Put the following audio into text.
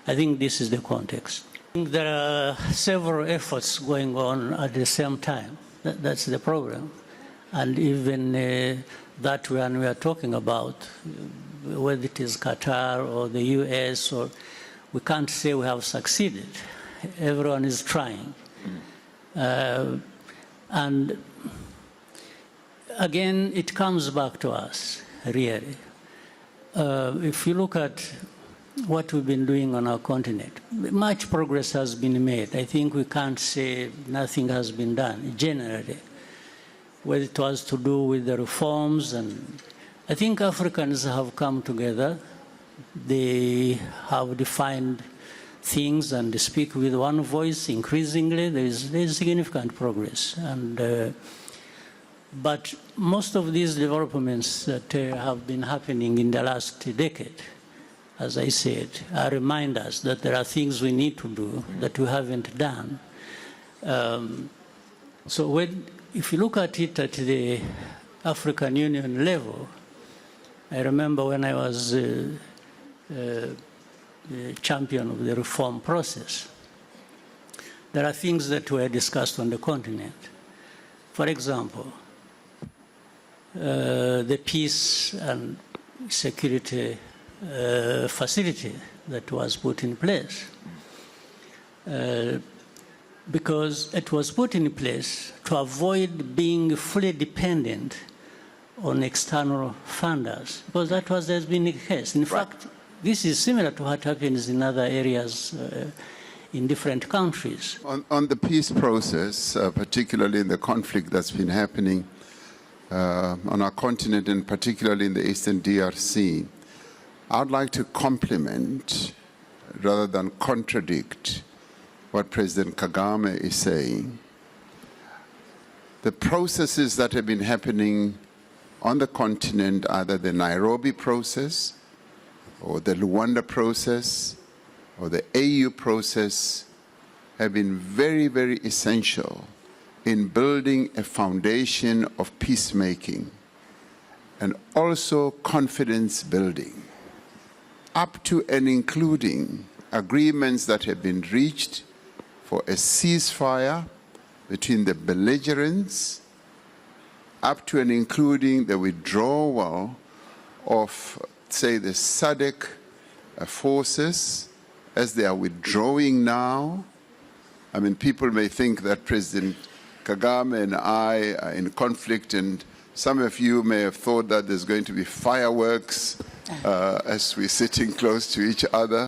I think this is the context. There are several efforts going on at the same time. That's the problem. And even that one we are talking about, whether it is Qatar or the US, or we can't say we have succeeded. Everyone is trying. And again, it comes back to us, really. If you look at what we've been doing on our continent, much progress has been made. I think we can't say nothing has been done, generally. Whether it was to do with the reforms, and I think Africans have come together. They have defined things and speak with one voice increasingly. There is significant progress. But most of these developments that have been happening in the last decade, as I said, are reminders that there are things we need to do that we haven't done. So if you look at it at the African Union level, I remember when I was the champion of the reform process, there are things that were discussed on the continent. For example, the peace and security facility that was put in place. Because it was put in place to avoid being fully dependent on external funders, because that has been the case. In fact, this is similar to what happens in other areas in different countries. On the peace process, particularly in the conflict that's been happening on our continent, and particularly in the Eastern DRC, I'd like to compliment, rather than contradict, what President Kagame is saying. The processes that have been happening on the continent, either the Nairobi process, or the Luanda process, or the AU process, have been very, very essential in building a foundation of peacemaking and also confidence building, up to and including agreements that have been reached for a ceasefire between the belligerents, up to and including the withdrawal of, say, the SADC forces as they are withdrawing now. I mean, people may think that President Kagame and I are in conflict, and some of you may have thought that there's going to be fireworks as we're sitting close to each other.